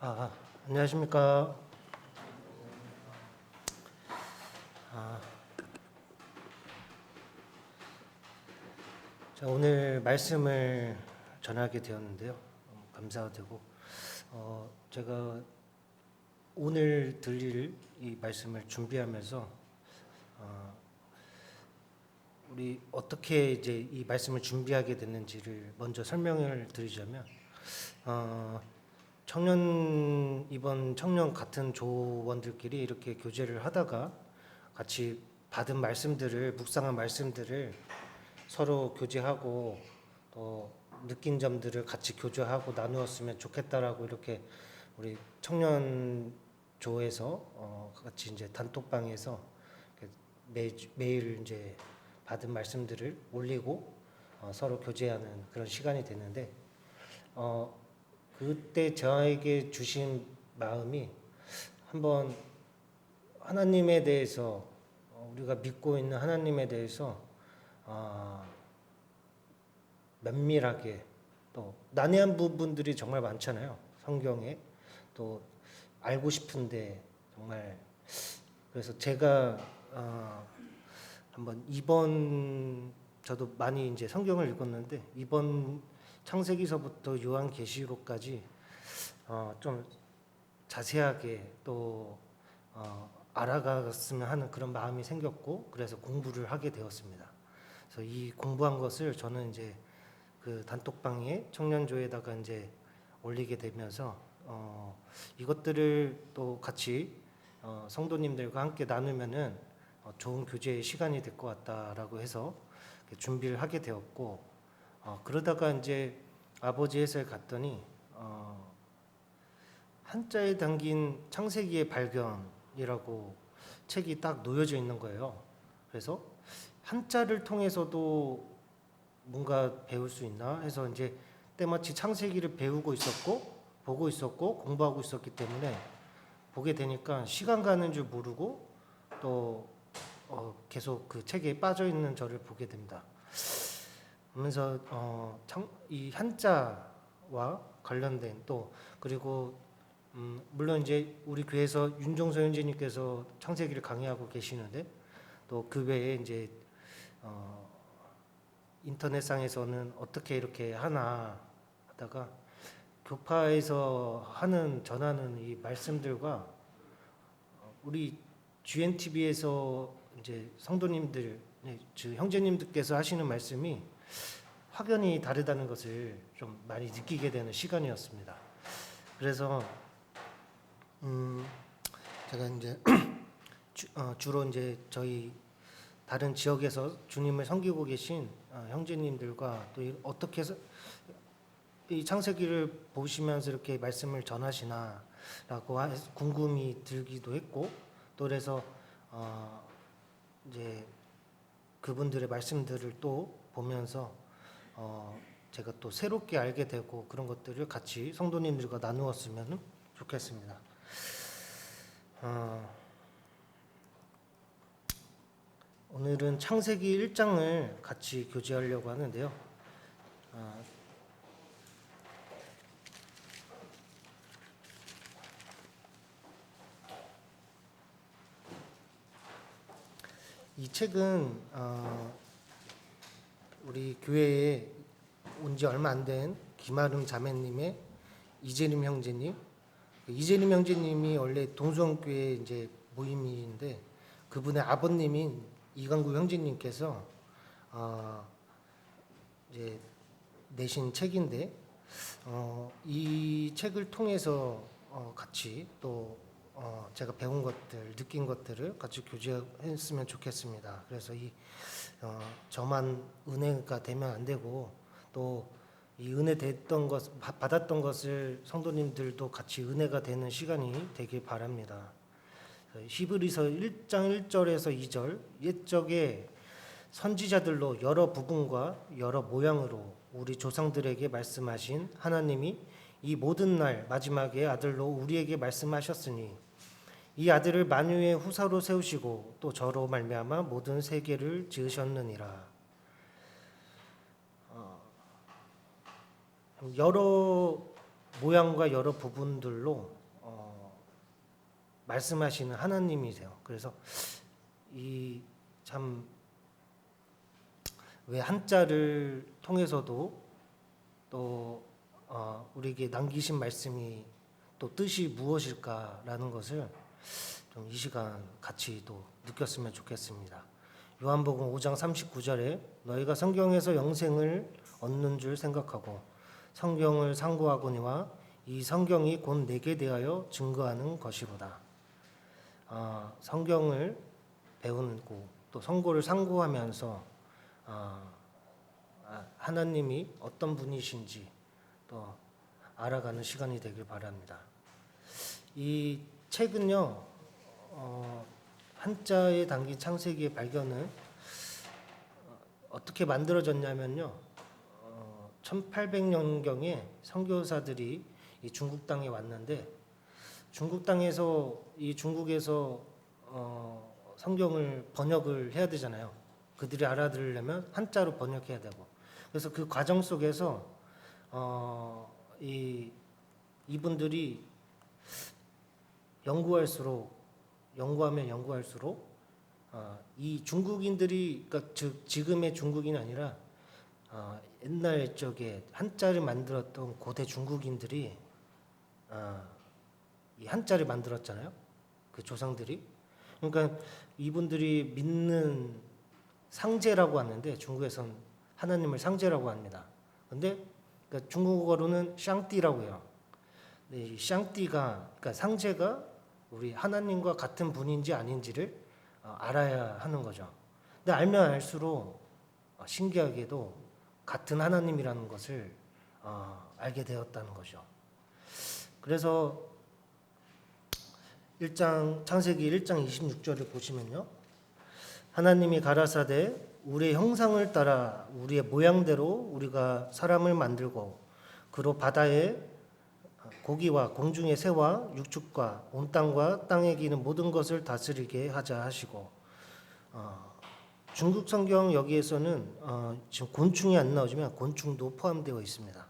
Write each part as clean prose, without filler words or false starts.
아, 안녕하십니까. 아, 자, 오늘 말씀을 전하게 되었는데요. 감사되고, 제가 오늘 들릴 이 말씀을 준비하면서 우리 어떻게 이제 이 말씀을 준비하게 됐는지를 먼저 설명을 드리자면, 어, 이번 청년 같은 조원들끼리 이렇게 교제를 하다가 같이 받은 말씀들을 묵상한 말씀들을 서로 교제하고 또 느낀 점들을 같이 교제하고 나누었으면 좋겠다라고 이렇게 우리 청년조에서 같이 이제 단톡방에서 매일 이제 받은 말씀들을 올리고 서로 교제하는 그런 시간이 됐는데 그때 저에게 주신 마음이 한번 하나님에 대해서 우리가 믿고 있는 하나님에 대해서 면밀하게 또 난해한 부분들이 정말 많잖아요. 성경에 또 알고 싶은데 정말 그래서 제가 한번 이번 저도 많이 이제 성경을 읽었는데 이번 창세기서부터 요한계시록까지 좀 자세하게 또 알아갔으면 하는 그런 마음이 생겼고 그래서 공부를 하게 되었습니다. 그래서 이 공부한 것을 저는 이제 그 단톡방에 청년조에다가 이제 올리게 되면서 이것들을 또 같이 성도님들과 함께 나누면은 좋은 교제의 시간이 될 것 같다라고 해서 준비를 하게 되었고 그러다가 이제 아버지 회사에 갔더니 한자에 담긴 창세기의 발견이라고 책이 딱 놓여져 있는 거예요. 그래서 한자를 통해서도 뭔가 배울 수 있나 해서 이제 때마치 창세기를 배우고 있었고 보고 있었고 공부하고 있었기 때문에 보게 되니까 시간 가는 줄 모르고 또 계속 그 책에 빠져 있는 저를 보게 됩니다. 그러면서 이 한자와 관련된 또 그리고 물론 이제 우리 교회에서 윤종서 형제님께서 창세기를 강의하고 계시는데 또 그 외에 이제 인터넷상에서는 어떻게 이렇게 하나 하다가 교파에서 전하는 이 말씀들과 우리 GNTV에서 이제 성도님들, 형제님들께서 하시는 말씀이 확연히 다르다는 것을 좀 많이 느끼게 되는 시간이었습니다. 그래서 제가 이제 주로 이제 저희 다른 지역에서 주님을 섬기고 계신 형제님들과 또 어떻게 해서 이 창세기를 보시면서 이렇게 말씀을 전하시나라고 궁금이 들기도 했고 또 그래서 이제 그분들의 말씀들을 또 보면서 제가 또 새롭게 알게 되고 그런 것들을 같이 성도님들과 나누었으면 좋겠습니다. 오늘은 창세기 1장을 같이 교제하려고 하는데요. 이 책은 우리 교회에 온 지 얼마 안 된 김아름 자매님의 이재림 형제님, 이재림 형제님이 원래 동성교회 이제 모임인데 그분의 아버님인 이강구 형제님께서 이제 내신 책인데 이 책을 통해서 같이 또 제가 배운 것들, 느낀 것들을 같이 교제했으면 좋겠습니다. 그래서 저만 은혜가 되면 안 되고 또 이 은혜 받았던 것을 성도님들도 같이 은혜가 되는 시간이 되길 바랍니다. 히브리서 1장 1절에서 2절 옛적에 선지자들로 여러 부분과 여러 모양으로 우리 조상들에게 말씀하신 하나님이 이 모든 날 마지막에 아들로 우리에게 말씀하셨으니 이 아들을 만유의 후사로 세우시고 또 저로 말미암아 모든 세계를 지으셨느니라. 여러 모양과 여러 부분들로 말씀하시는 하나님이세요. 그래서 이 참 왜 한자를 통해서도 또 우리에게 남기신 말씀이 또 뜻이 무엇일까라는 것을 좀 이 시간 같이 또 느꼈으면 좋겠습니다. 요한복음 5장 39절에 너희가 성경에서 영생을 얻는 줄 생각하고 성경을 상고하거니와 이 성경이 곧 내게 대하여 증거하는 것이로다. 성경을 배우고 또 성고를 상고하면서 하나님이 어떤 분이신지 또 알아가는 시간이 되길 바랍니다. 이 책은요, 한자에 담긴 창세기의 발견은 어떻게 만들어졌냐면요, 1800년경에 선교사들이 이 중국 땅에 왔는데 중국 땅에서 이 중국에서 성경을 번역을 해야 되잖아요. 그들이 알아들으려면 한자로 번역해야 되고, 그래서 그 과정 속에서 이분들이 연구하면 연구할수록 이 중국인들이, 그러니까 즉 지금의 중국인이 아니라 옛날 적에 한자를 만들었던 고대 중국인들이 이 한자를 만들었잖아요. 그 조상들이. 그러니까 이분들이 믿는 상제라고 하는데 중국에선 하나님을 상제라고 합니다. 근데 그러니까 중국어로는 샹띠라고 해요. 근데 이 샹띠가, 그러니까 상제가 우리 하나님과 같은 분인지 아닌지를 알아야 하는 거죠. 근데 알면 알수록 신기하게도 같은 하나님이라는 것을 알게 되었다는 거죠. 그래서 창세기 1장 26절을 보시면요, 하나님이 가라사대 우리의 형상을 따라 우리의 모양대로 우리가 사람을 만들고 그로 바다의 고기와 공중의 새와 육축과 온 땅과 땅에 기는 모든 것을 다스리게 하자 하시고, 중국 성경 여기에서는 지금 곤충이 안 나오지만 곤충도 포함되어 있습니다.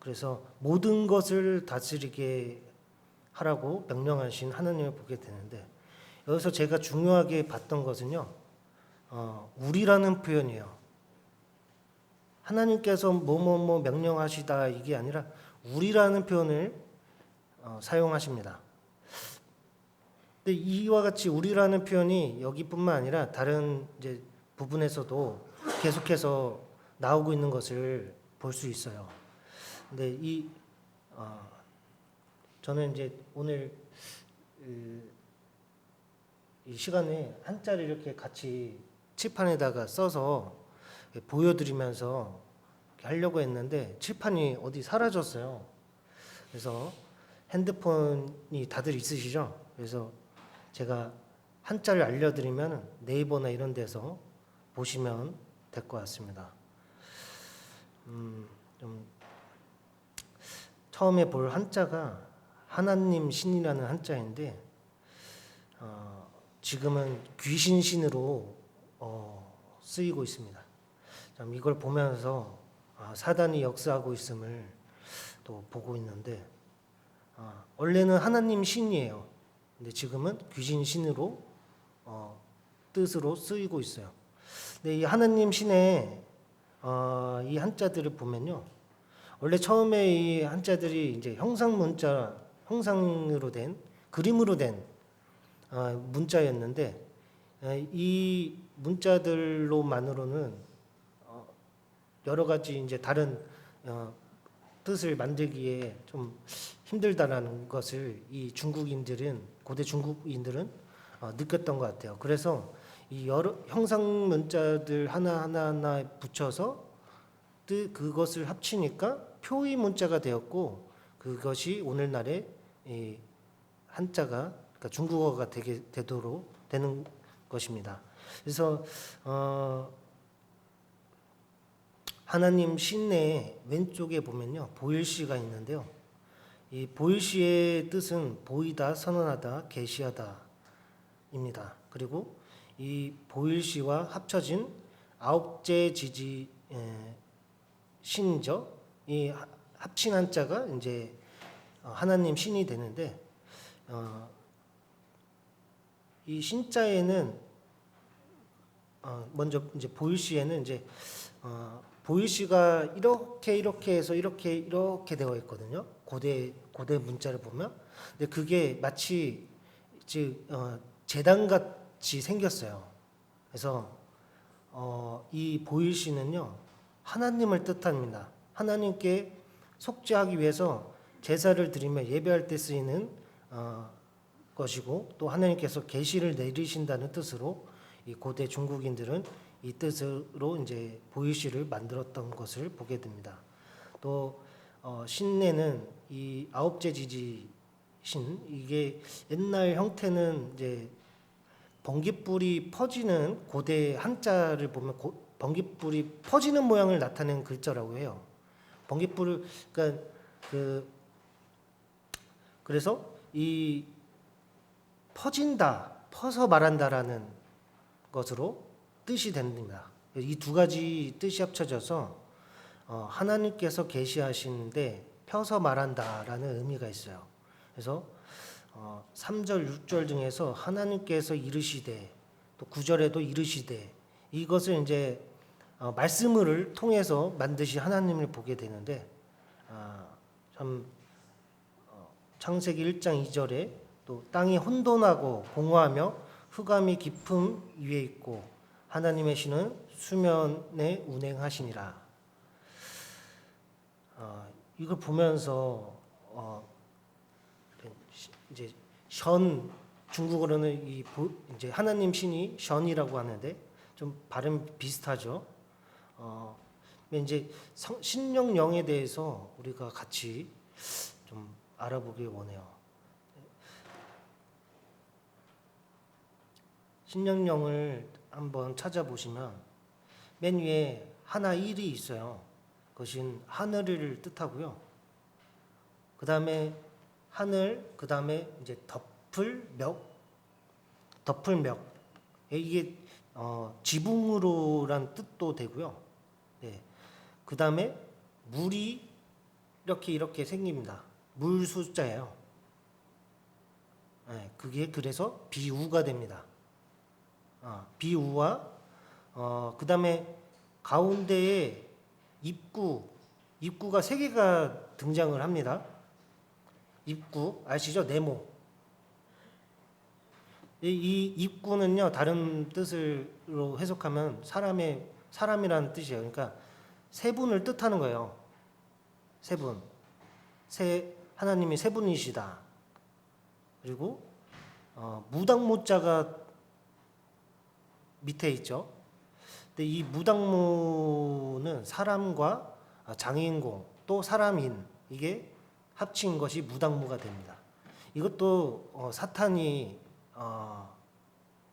그래서 모든 것을 다스리게 하라고 명령하신 하나님을 보게 되는데, 여기서 제가 중요하게 봤던 것은요, 우리라는 표현이에요. 하나님께서 뭐뭐뭐 명령하시다 이게 아니라 우리라는 표현을 사용하십니다. 근데 이와 같이 우리라는 표현이 여기뿐만 아니라 다른 이제 부분에서도 계속해서 나오고 있는 것을 볼 수 있어요. 근데 저는 이제 오늘 이 시간에 한자를 이렇게 같이 칠판에다가 써서 보여드리면서 하려고 했는데 칠판이 어디 사라졌어요. 그래서 핸드폰이 다들 있으시죠? 그래서 제가 한자를 알려드리면 네이버나 이런 데서 보시면 될 것 같습니다. 좀 처음에 볼 한자가 하나님 신이라는 한자인데 지금은 귀신 신으로 쓰이고 있습니다. 이걸 보면서 사단이 역사하고 있음을 또 보고 있는데, 원래는 하나님 신이에요. 근데 지금은 귀신 신으로 뜻으로 쓰이고 있어요. 근데 이 하나님 신의 이 한자들을 보면요, 원래 처음에 이 한자들이 이제 형상으로 된, 그림으로 된 문자였는데, 이 문자들로만으로는 여러 가지 이제 다른 뜻을 만들기에 좀 힘들다라는 것을 이 고대 중국인들은 느꼈던 것 같아요. 그래서 이 여러 형상 문자들 하나 붙여서 그것을 합치니까 표의 문자가 되었고, 그것이 오늘날의 이 한자가, 그러니까 중국어가 되도록 되는 것입니다. 그래서 하나님 신의 왼쪽에 보면요, 보일시가 있는데요. 이 보일시의 뜻은 보이다, 선언하다, 계시하다입니다. 그리고 이 보일시와 합쳐진 아홉째 지지 신이죠. 이 합친 한자가 이제 하나님 신이 되는데 이 신자에는 먼저 이제 보일시에는 이제 보일시가 이렇게 해서 이렇게 되어 있거든요. 고대 문자를 보면. 근데 그게 마치 즉 재단 같이 생겼어요. 그래서 이 보일시는요 하나님을 뜻합니다. 하나님께 속죄하기 위해서 제사를 드리며 예배할 때 쓰이는 것이고, 또 하나님께서 계시를 내리신다는 뜻으로 이 고대 중국인들은 이 뜻으로 이제 보일시를 만들었던 것을 보게 됩니다. 또 신내는 이 아홉째 지지 신, 이게 옛날 형태는 이제 번깃불이 퍼지는 고대 한자를 보면 번깃불이 퍼지는 모양을 나타낸 글자라고 해요. 번깃불을 그러니까 그래서 이 퍼진다, 퍼서 말한다라는 것으로 뜻이 됩니다. 이 두 가지 뜻이 합쳐져서 하나님께서 계시하시는데 펴서 말한다라는 의미가 있어요. 그래서 3절, 6절 중에서 하나님께서 이르시되, 또 9절에도 이르시되, 이것을 이제 말씀을 통해서 반드시 하나님을 보게 되는데, 참 창세기 1장 2절에 또 땅이 혼돈하고 공허하며 흑암이 깊음 위에 있고 하나님의 신은 수면에 운행하시니라. 이걸 보면서 이제 중국어로는 이제 하나님 신이 션이라고 하는데 좀 발음 비슷하죠. 이제 신령령에 대해서 우리가 같이 좀 알아보길 원해요. 신령령을 한번 찾아보시면 맨 위에 하나 일이 있어요. 그것은 하늘을 뜻하고요. 그 다음에 하늘, 그 다음에 이제 덮을멱. 이게 지붕으로란 뜻도 되고요. 네. 그 다음에 물이 이렇게 생깁니다. 물 숫자예요. 네. 그게 그래서 비우가 됩니다. 비우와 그 다음에 가운데에 입구가 세 개가 등장을 합니다. 입구 아시죠? 네모. 이 입구는요 다른 뜻으로 해석하면 사람이라는 뜻이에요. 그러니까 세 분을 뜻하는 거예요. 세 분. 하나님이 세 분이시다. 그리고 무당무자가 밑에 있죠. 근데 이 무당무는 사람과 장인공 또 사람인 이게 합친 것이 무당무가 됩니다. 이것도 사탄이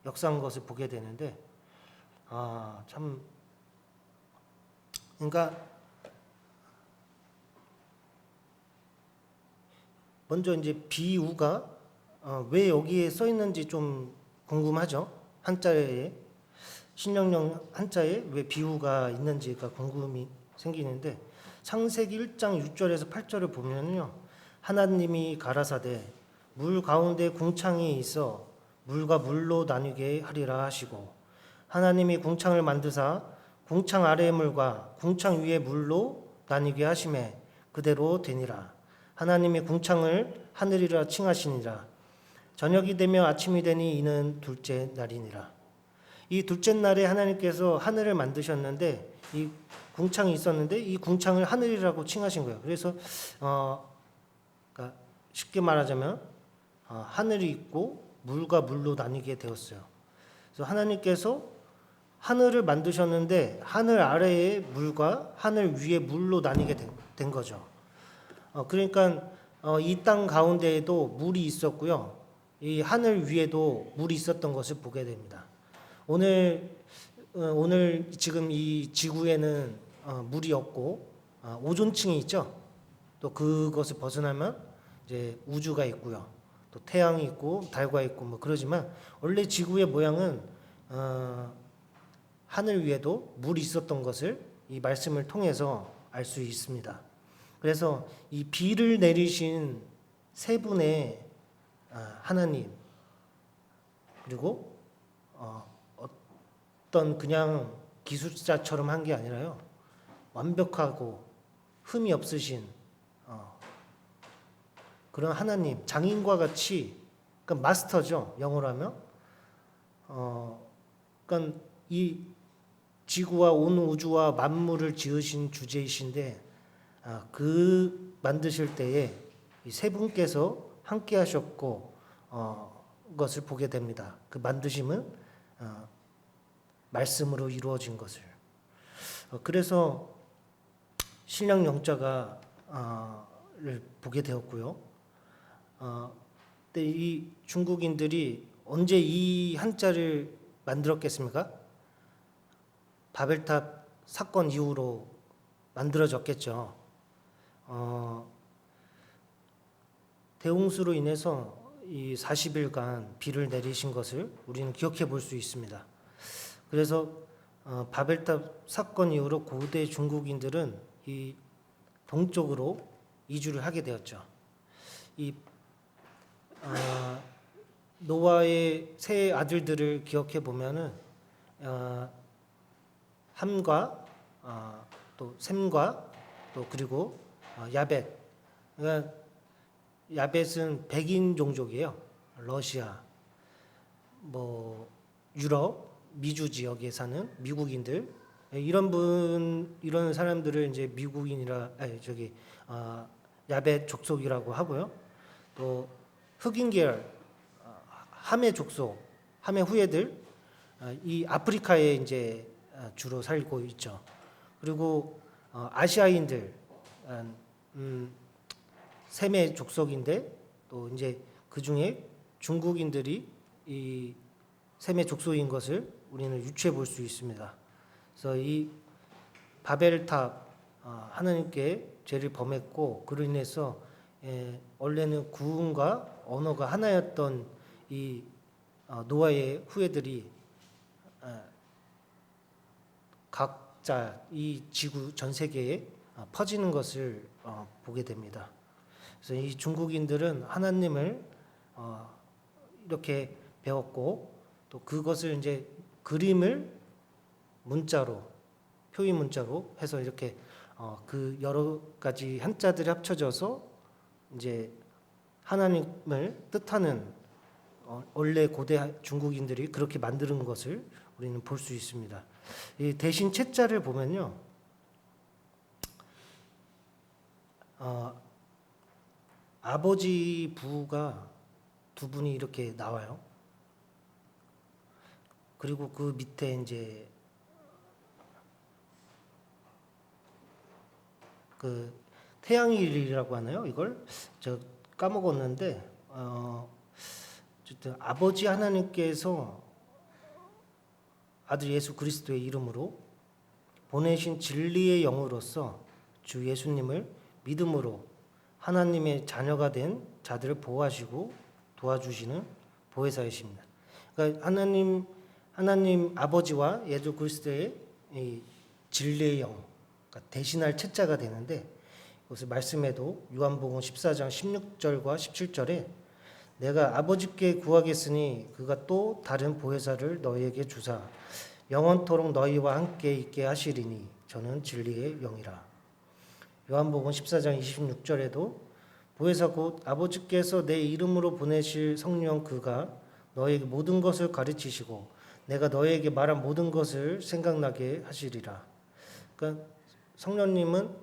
역사한 것을 보게 되는데 참 그러니까 먼저 이제 비우가 왜 여기에 써 있는지 좀 궁금하죠. 한자에 신령령 한자에 왜 비우가 있는지가 궁금이 생기는데 창세기 1장 6절에서 8절을 보면요. 하나님이 가라사대 물 가운데 궁창이 있어 물과 물로 나뉘게 하리라 하시고 하나님이 궁창을 만드사 궁창 아래의 물과 궁창 위의 물로 나뉘게 하심에 그대로 되니라. 하나님이 궁창을 하늘이라 칭하시니라. 저녁이 되며 아침이 되니 이는 둘째 날이니라. 이 둘째 날에 하나님께서 하늘을 만드셨는데 이 궁창이 있었는데 이 궁창을 하늘이라고 칭하신 거예요. 그래서 그러니까 쉽게 말하자면 하늘이 있고 물과 물로 나뉘게 되었어요. 그래서 하나님께서 하늘을 만드셨는데 하늘 아래의 물과 하늘 위의 물로 나뉘게 된 거죠. 그러니까 이 땅 가운데에도 물이 있었고요. 이 하늘 위에도 물이 있었던 것을 보게 됩니다. 오늘 지금 이 지구에는 물이 없고 오존층이 있죠. 또 그것을 벗어나면 이제 우주가 있고요. 또 태양이 있고 달과 있고 뭐 그러지만 원래 지구의 모양은 하늘 위에도 물이 있었던 것을 이 말씀을 통해서 알 수 있습니다. 그래서 이 비를 내리신 세 분의 하나님, 그리고 어떤 그냥 기술자처럼 한 게 아니라요, 완벽하고 흠이 없으신 그런 하나님, 장인과 같이, 그러니까 마스터죠, 영어로 하면. 그러니까 이 지구와 온 우주와 만물을 지으신 주제이신데, 그 만드실 때에 이 세 분께서 함께 하셨고 것을 보게 됩니다. 그 만드심은 말씀으로 이루어진 것을. 그래서 신약 영자가 를 보게 되었고요. 근데 이 중국인들이 언제 이 한자를 만들었겠습니까? 바벨탑 사건 이후로 만들어졌겠죠. 대홍수로 인해서 이 40일간 비를 내리신 것을 우리는 기억해 볼 수 있습니다. 그래서 바벨탑 사건 이후로 고대 중국인들은 이 동쪽으로 이주를 하게 되었죠. 이 노아의 세 아들들을 기억해 보면은 함과 또 셈과 또 그리고 야벳. 그러니까 야벳은 백인 종족이에요. 러시아, 뭐 유럽, 미주 지역에 사는 미국인들, 이런 사람들을 이제 미국인이라 야벳 족속이라고 하고요. 또 흑인 계열, 함의 족속, 함의 후예들, 이 아프리카에 이제 주로 살고 있죠. 그리고 아시아인들, 셈의 족속인데, 또 이제 그 중에 중국인들이 이 셈의 족속인 것을 우리는 유추해 볼 수 있습니다. 그래서 이 바벨탑, 하나님께 죄를 범했고 그로 인해서 원래는 구음과 언어가 하나였던 이 노아의 후예들이 각자 이 지구 전 세계에 퍼지는 것을 보게 됩니다. 그래서 이 중국인들은 하나님을 이렇게 배웠고, 또 그것을 이제 그림을 문자로, 표의 문자로 해서 이렇게 그 여러 가지 한자들이 합쳐져서 이제 하나님을 뜻하는, 원래 고대 중국인들이 그렇게 만드는 것을 우리는 볼 수 있습니다. 이 대신 채자를 보면요, 아버지 부가 두 분이 이렇게 나와요. 그리고 그 밑에 이제 그 태양일이라고 하나요? 이걸 저 까먹었는데, 어쨌든 아버지 하나님께서 아들 예수 그리스도의 이름으로 보내신 진리의 영으로서 주 예수님을 믿음으로 하나님의 자녀가 된 자들을 보호하시고 도와주시는 보혜사이십니다. 그러니까 하나님 아버지와 예수 그리스도의 이 진리의 영, 그러니까 대신할 채자가 되는데, 이것을 말씀에도 요한복음 14장 16절과 17절에 내가 아버지께 구하겠으니 그가 또 다른 보혜사를 너희에게 주사 영원토록 너희와 함께 있게 하시리니 저는 진리의 영이라. 요한복음 14장 26절에도 보혜사 곧 아버지께서 내 이름으로 보내실 성령 그가 너희에게 모든 것을 가르치시고 내가 너희에게 말한 모든 것을 생각나게 하시리라. 그러니까 성령님은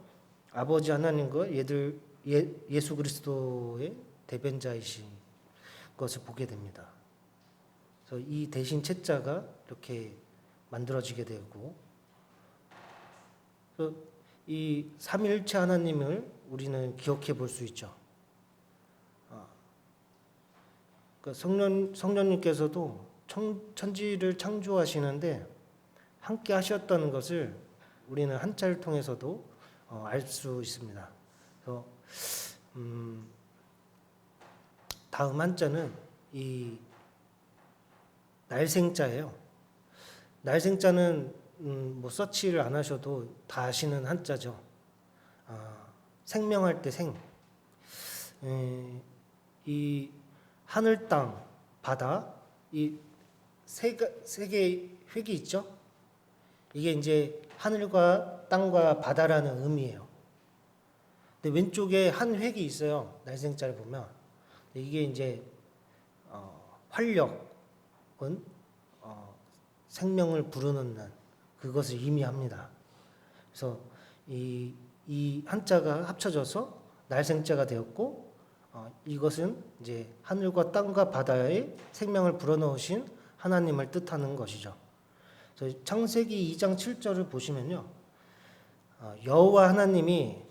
아버지 하나님과 예수 그리스도의 대변자이신 것을 보게 됩니다. 그래서 이 대신 채자가 이렇게 만들어지게 되고, 이 삼위일체 하나님을 우리는 기억해 볼 수 있죠. 그러니까 성령님께서도 천지를 창조하시는데 함께 하셨다는 것을 우리는 한자를 통해서도 알 수 있습니다. 그래서 다음 한자는 이 날생자예요. 날생자는 뭐 서치를 안 하셔도 다 아시는 한자죠. 생명할 때 생. 이 하늘, 땅, 바다 이 세 개의 획이 있죠. 이게 이제 하늘과 땅과 바다라는 의미예요. 근데 왼쪽에 한 획이 있어요. 날생자를 보면 이게 이제 활력은 생명을 불어넣는 그것을 의미합니다. 그래서 이 한자가 합쳐져서 날생자가 되었고 이것은 이제 하늘과 땅과 바다에 생명을 불어넣으신 하나님을 뜻하는 것이죠. 그래서 창세기 2장 7절을 보시면요, 여호와 하나님이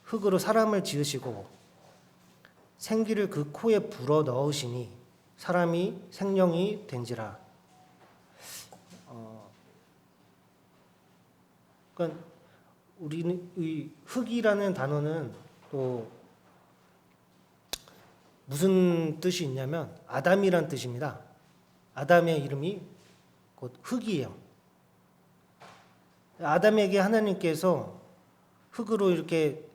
흙으로 사람을 지으시고 생기를 그 코에 불어 넣으시니 사람이 생명이 된지라. 그러니까 우리는 이 흙이라는 단어는 또 무슨 뜻이 있냐면 아담이란 뜻입니다. 아담의 이름이 곧 흙이에요. 아담에게 하나님께서 흙으로 이렇게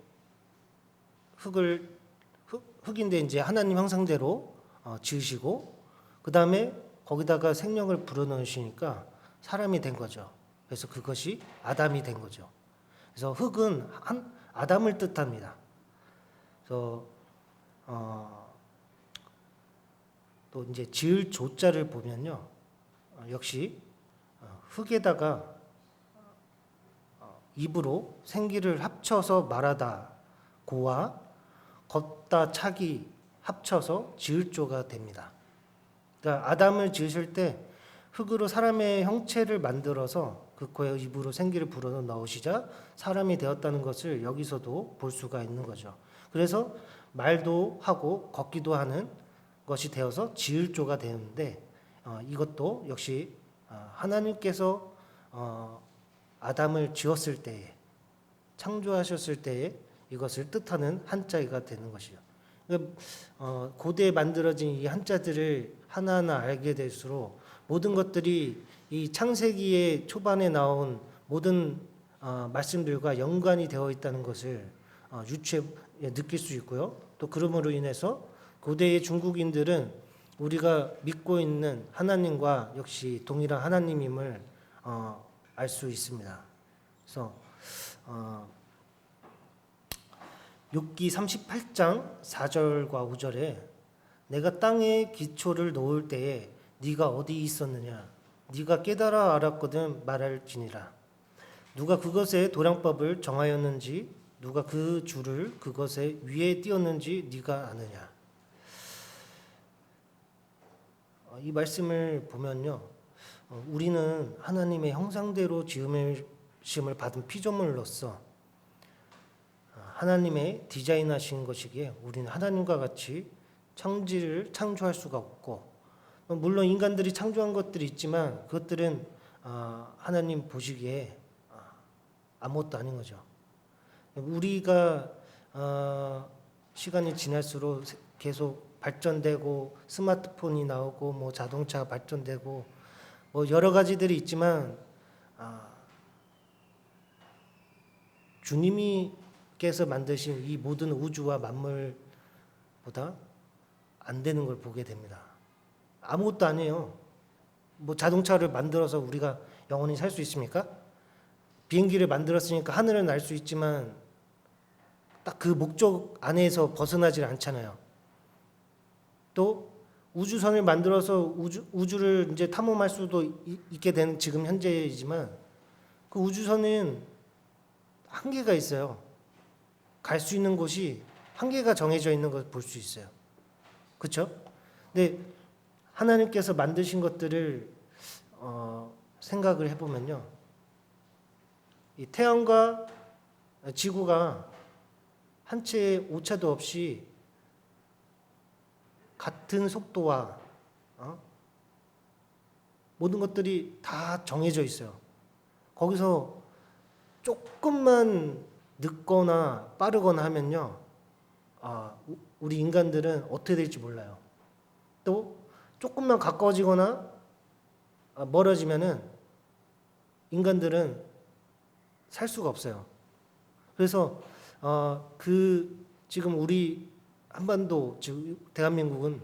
흙인데 이제 하나님 형상대로 지으시고 그 다음에 거기다가 생명을 불어넣으시니까 사람이 된 거죠. 그래서 그것이 아담이 된 거죠. 그래서 흙은 아담을 뜻합니다. 그래서 또 이제 지을 조자를 보면요, 역시 흙에다가 입으로 생기를 합쳐서 말하다 고와 걷다 차기 합쳐서 지을 조가 됩니다. 그러니까 아담을 지으실 때 흙으로 사람의 형체를 만들어서 그 코에 입으로 생기를 불어 넣으시자 사람이 되었다는 것을 여기서도 볼 수가 있는 거죠. 그래서 말도 하고 걷기도 하는 것이 되어서 지을 조가 되는데 이것도 역시 하나님께서 아담을 지었을 때에 창조하셨을 때에 이것을 뜻하는 한자가 되는 것이죠. 고대에 만들어진 이 한자들을 하나하나 알게 될수록 모든 것들이 이 창세기의 초반에 나온 모든 말씀들과 연관이 되어 있다는 것을 느낄 수 있고요. 또 그러므로 인해서 고대의 중국인들은 우리가 믿고 있는 하나님과 역시 동일한 하나님임을 알 수 있습니다. 그래서 욥기 38장 4절과 5절에 내가 땅에 기초를 놓을 때에 네가 어디 있었느냐 네가 깨달아 알았거든 말할지니라. 누가 그것의 도량법을 정하였는지 누가 그 줄을 그것의 위에 띄었는지 네가 아느냐. 이 말씀을 보면요, 우리는 하나님의 형상대로 지음을 받은 피조물로서 하나님의 디자인하신 것이기에 우리는 하나님과 같이 창조를 창조할 수가 없고, 물론 인간들이 창조한 것들이 있지만 그것들은 하나님 보시기에 아무것도 아닌 거죠. 우리가 시간이 지날수록 계속 발전되고 스마트폰이 나오고 뭐 자동차 발전되고 뭐 여러 가지들이 있지만 주님께서 만드신 이 모든 우주와 만물보다 안 되는 걸 보게 됩니다. 아무것도 아니에요. 뭐 자동차를 만들어서 우리가 영원히 살 수 있습니까? 비행기를 만들었으니까 하늘을 날 수 있지만 딱 그 목적 안에서 벗어나질 않잖아요. 또 우주선을 만들어서 우주를 이제 탐험할 수도 있게 된 지금 현재이지만 그 우주선은 한계가 있어요. 갈 수 있는 곳이 한계가 정해져 있는 걸 볼 수 있어요. 그렇죠? 근데 하나님께서 만드신 것들을 생각을 해보면요, 이 태양과 지구가 한 채의 오차도 없이 같은 속도와 모든 것들이 다 정해져 있어요. 거기서 조금만 늦거나 빠르거나 하면요, 우리 인간들은 어떻게 될지 몰라요. 또 조금만 가까워지거나 멀어지면은 인간들은 살 수가 없어요. 그래서 지금 우리 한반도, 즉 대한민국은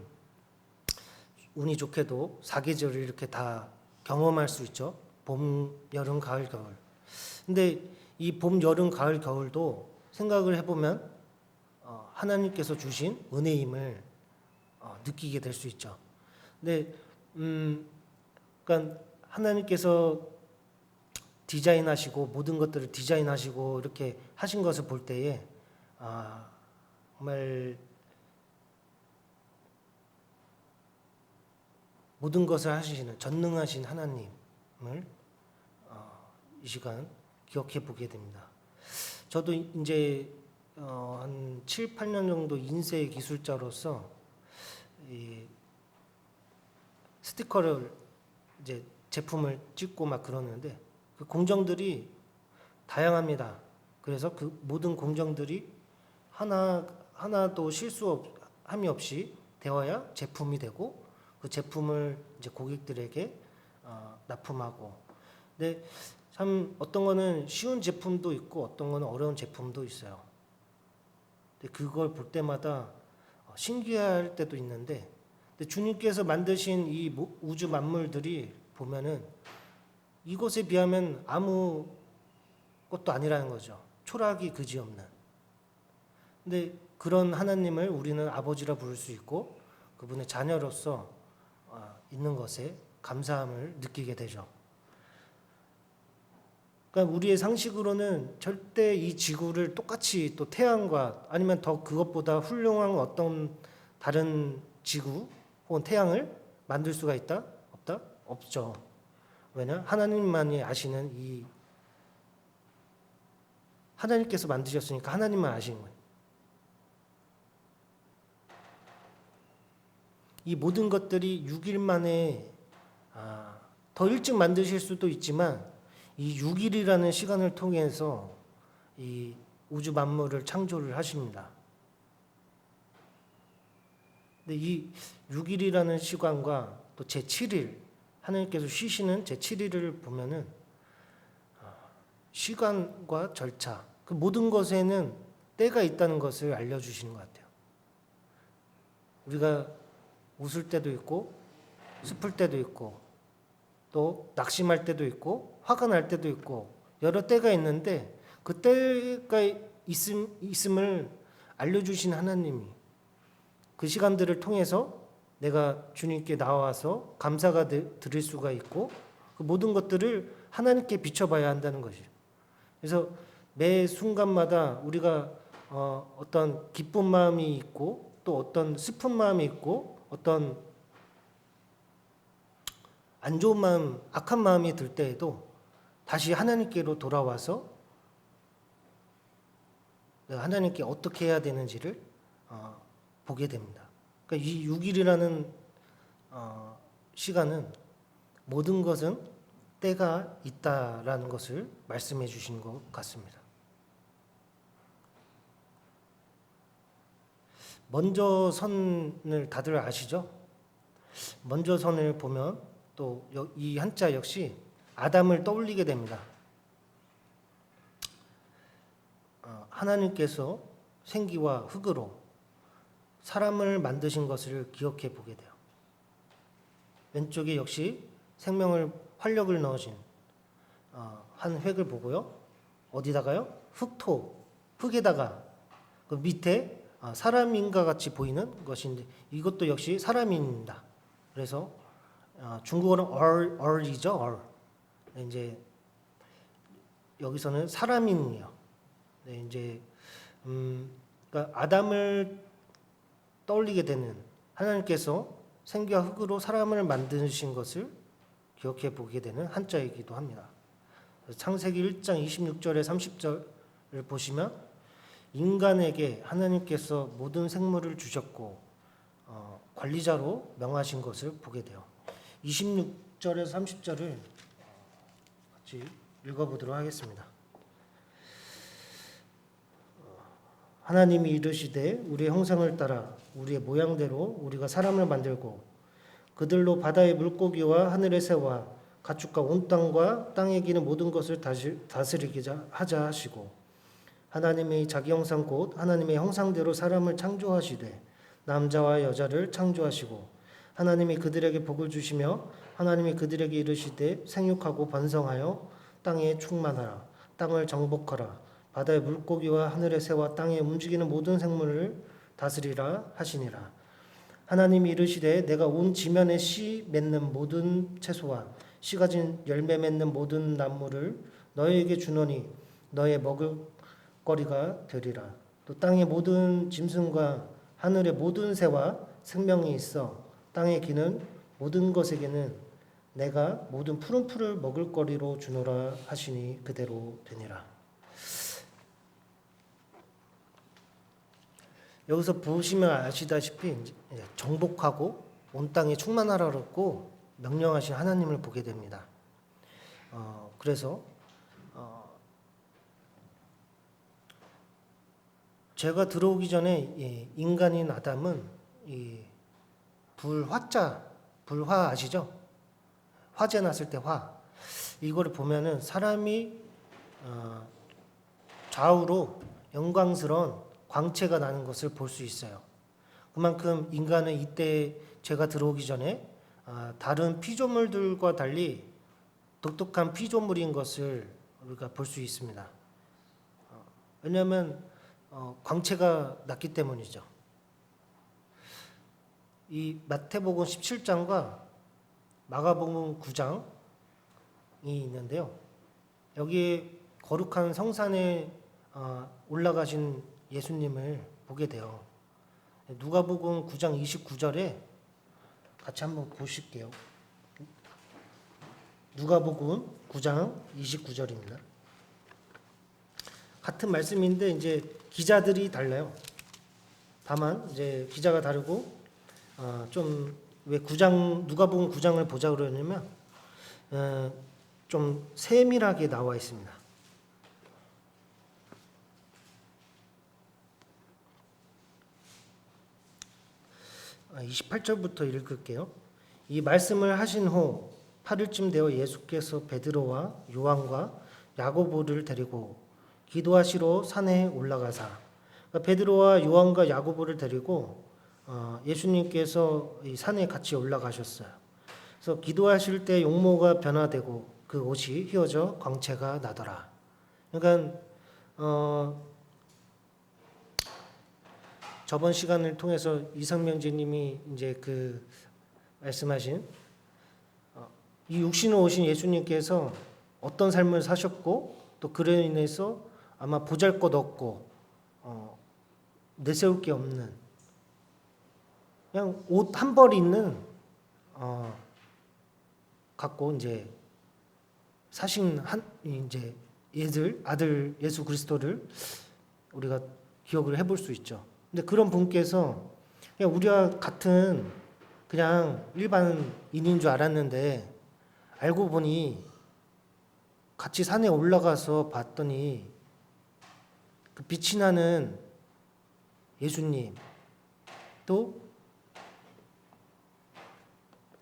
운이 좋게도 사계절을 이렇게 다 경험할 수 있죠. 봄, 여름, 가을, 겨울. 근데 이 봄, 여름, 가을, 겨울도 생각을 해보면 하나님께서 주신 은혜임을 느끼게 될 수 있죠. 근데 그러니까 하나님께서 디자인하시고 모든 것들을 디자인하시고 이렇게 하신 것을 볼 때에 정말 모든 것을 하시는 전능하신 하나님을 이 시간 기억해 보게 됩니다. 저도 이제 한 7, 8년 정도 인쇄 기술자로서 이 스티커를 이제 제품을 찍고 막 그러는데 그 공정들이 다양합니다. 그래서 그 모든 공정들이 하나도 실수함이 없이 되어야 제품이 되고 그 제품을 이제 고객들에게 납품하고. 근데 참 어떤 거는 쉬운 제품도 있고 어떤 거는 어려운 제품도 있어요. 근데 그걸 볼 때마다 신기할 때도 있는데, 근데 주님께서 만드신 이 우주 만물들이 보면은 이것에 비하면 아무 것도 아니라는 거죠. 초라하기 그지없는. 근데 그런 하나님을 우리는 아버지라 부를 수 있고 그분의 자녀로서 있는 것에 감사함을 느끼게 되죠. 그러니까 우리의 상식으로는 절대 이 지구를 똑같이 또 태양과 아니면 더 그것보다 훌륭한 어떤 다른 지구 혹은 태양을 만들 수가 있다? 없다? 없죠. 왜냐? 하나님만이 아시는 이 하나님께서 만드셨으니까 하나님만 아시는 거예요. 이 모든 것들이 6일 만에 더 일찍 만드실 수도 있지만 이 6일이라는 시간을 통해서 이 우주 만물을 창조를 하십니다. 근데 이 6일이라는 시간과 또 제7일 하나님께서 쉬시는 제7일을 보면은 시간과 절차 그 모든 것에는 때가 있다는 것을 알려주시는 것 같아요. 우리가 웃을 때도 있고 슬플 때도 있고 또 낙심할 때도 있고 화가 날 때도 있고 여러 때가 있는데 그 때가 있음을 알려주신 하나님이 그 시간들을 통해서 내가 주님께 나와서 감사가 드릴 수가 있고 그 모든 것들을 하나님께 비춰봐야 한다는 것이죠. 그래서 매 순간마다 우리가 어떤 기쁜 마음이 있고 또 어떤 슬픈 마음이 있고 어떤 안 좋은 마음, 악한 마음이 들 때에도 다시 하나님께로 돌아와서 내가 하나님께 어떻게 해야 되는지를 보게 됩니다. 그러니까 이 6일이라는 시간은 모든 것은 때가 있다라는 것을 말씀해 주신 것 같습니다. 먼저 선을 다들 아시죠? 먼저 선을 보면 또 이 한자 역시 아담을 떠올리게 됩니다. 하나님께서 생기와 흙으로 사람을 만드신 것을 기억해 보게 돼요. 왼쪽에 역시 생명을 활력을 넣으신 한 획을 보고요. 어디다가요? 흙에다가 그 밑에 사람인과 같이 보이는 것인데 이것도 역시 사람입니다. 그래서 중국어는 얼이죠. 이제 여기서는 사람인이요. 네, 이제 그러니까 아담을 떠올리게 되는 하나님께서 생기와 흙으로 사람을 만드신 것을 기억해 보게 되는 한자이기도 합니다. 창세기 1장 26절에 30절을 보시면 인간에게 하나님께서 모든 생물을 주셨고 관리자로 명하신 것을 보게 돼요. 26절에서 30절을 같이 읽어보도록 하겠습니다. 하나님이 이르시되 우리의 형상을 따라 우리의 모양대로 우리가 사람을 만들고 그들로 바다의 물고기와 하늘의 새와 가축과 온 땅과 땅에 기는 모든 것을 다스리게 하자 하시고 하나님의 자기 형상 곧 하나님의 형상대로 사람을 창조하시되 남자와 여자를 창조하시고 하나님이 그들에게 복을 주시며 하나님이 그들에게 이르시되 생육하고 번성하여 땅에 충만하라. 땅을 정복하라. 바다의 물고기와 하늘의 새와 땅에 움직이는 모든 생물을 다스리라 하시니라. 하나님이 이르시되 내가 온 지면에 씨 맺는 모든 채소와 씨 가진 열매 맺는 모든 나무를 너희에게 주노니 너의 먹을 거리가 되리라. 또 땅의 모든 짐승과 하늘의 모든 새와 생명이 있어 땅에 기는 모든 것에게는 내가 모든 푸른 풀을 먹을 거리로 주노라 하시니 그대로 되니라. 여기서 보시면 아시다시피 정복하고 온 땅에 충만하라고 명령하신 하나님을 보게 됩니다. 그래서 제가 들어오기 전에 인간인 아담은 이 불화 아시죠? 화재 났을 때 화. 이거를 보면은 사람이 좌우로 영광스러운 광채가 나는 것을 볼 수 있어요. 그만큼 인간은 이때 제가 들어오기 전에 다른 피조물들과 달리 독특한 피조물인 것을 우리가 볼 수 있습니다. 왜냐하면 광채가 났기 때문이죠. 이 마태복음 17장과 마가복음 9장이 있는데요. 여기에 거룩한 성산에 올라가신 예수님을 보게 돼요. 누가복음 9장 29절에 같이 한번 보실게요. 누가복음 9장 29절입니다. 같은 말씀인데 이제 기자들이 달라요. 다만 이제 기자가 다르고 좀 왜 누가복음 9장을 보자 그러냐면 좀 세밀하게 나와 있습니다. 28절부터 읽을게요. 이 말씀을 하신 후 8일쯤 되어 예수께서 베드로와 요한과 야고보를 데리고 기도하시러 산에 올라가사, 그러니까 베드로와 요한과 야고보를 데리고 예수님께서 이 산에 같이 올라가셨어요. 그래서 기도하실 때 용모가 변화되고 그 옷이 휘어져 광채가 나더라. 그러니까 저번 시간을 통해서 이성명제님이 이제 그 말씀하신 이 육신으로 오신 예수님께서 어떤 삶을 사셨고 또 그로 인해서 아마 보잘것없고 내세울 게 없는 그냥 옷 한 벌 있는 갖고 이제 사신 이제 아들 예수 그리스도를 우리가 기억을 해볼 수 있죠. 근데 그런 분께서 그냥 우리와 같은 그냥 일반인인 줄 알았는데 알고 보니 같이 산에 올라가서 봤더니 그 빛이 나는 예수님 또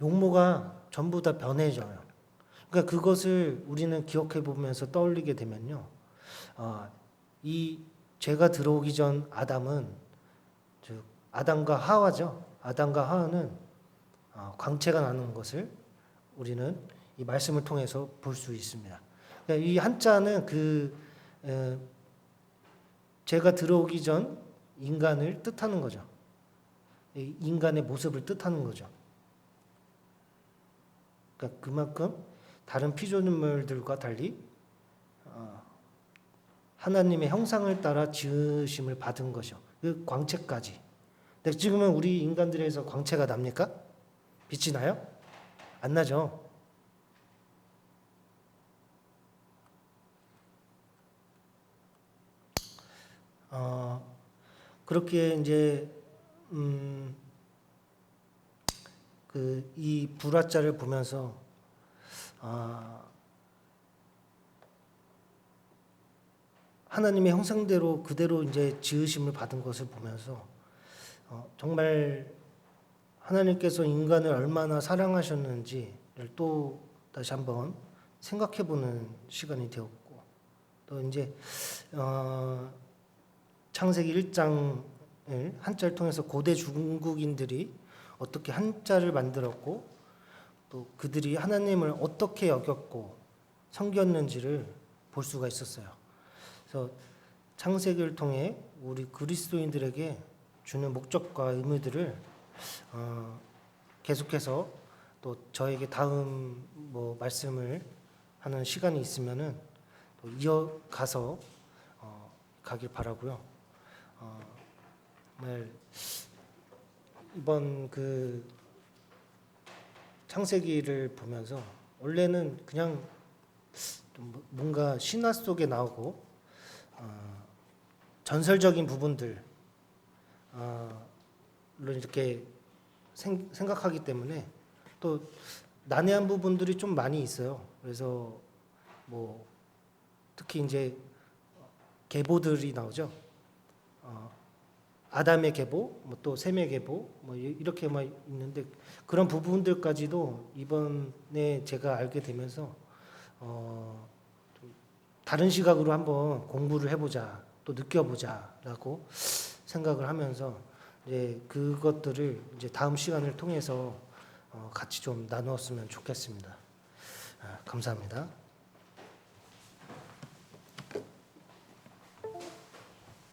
용모가 전부 다 변해져요. 그러니까 그것을 우리는 기억해 보면서 떠올리게 되면요, 이 죄가 들어오기 전 아담은 즉 아담과 하와죠. 아담과 하와는 광채가 나는 것을 우리는 이 말씀을 통해서 볼 수 있습니다. 그러니까 이 한자는 죄가 들어오기 전 인간을 뜻하는 거죠. 인간의 모습을 뜻하는 거죠. 그러니까 그만큼 다른 피조물들과 달리 하나님의 형상을 따라 지으심을 받은 것이요. 그 광채까지. 근데 지금은 우리 인간들에서 광채가 납니까? 빛이 나요? 안 나죠. 그렇게 이제 이 불화자를 보면서 하나님의 형상대로 그대로 이제 지으심을 받은 것을 보면서 정말 하나님께서 인간을 얼마나 사랑하셨는지를 또 다시 한번 생각해보는 시간이 되었고 또 이제 창세기 1장을 한자를 통해서 고대 중국인들이 어떻게 한자를 만들었고 또 그들이 하나님을 어떻게 여겼고 섬겼는지를 볼 수가 있었어요. 그래서 창세기를 통해 우리 그리스도인들에게 주는 목적과 의미들을 계속해서 또 저에게 다음 뭐 말씀을 하는 시간이 있으면은 또 이어가서 가길 바라고요. 오늘 이번 그 창세기를 보면서 원래는 그냥 좀 뭔가 신화 속에 나오고 전설적인 부분들 이렇게 생각하기 때문에 또 난해한 부분들이 좀 많이 있어요. 그래서 뭐 특히 이제 계보들이 나오죠. 아담의 계보, 뭐 또 셈의 계보, 뭐 이렇게 막 있는데 그런 부분들까지도 이번에 제가 알게 되면서 좀 다른 시각으로 한번 공부를 해보자, 또 느껴보자라고 생각을 하면서 이제 그것들을 이제 다음 시간을 통해서 같이 좀 나누었으면 좋겠습니다. 감사합니다.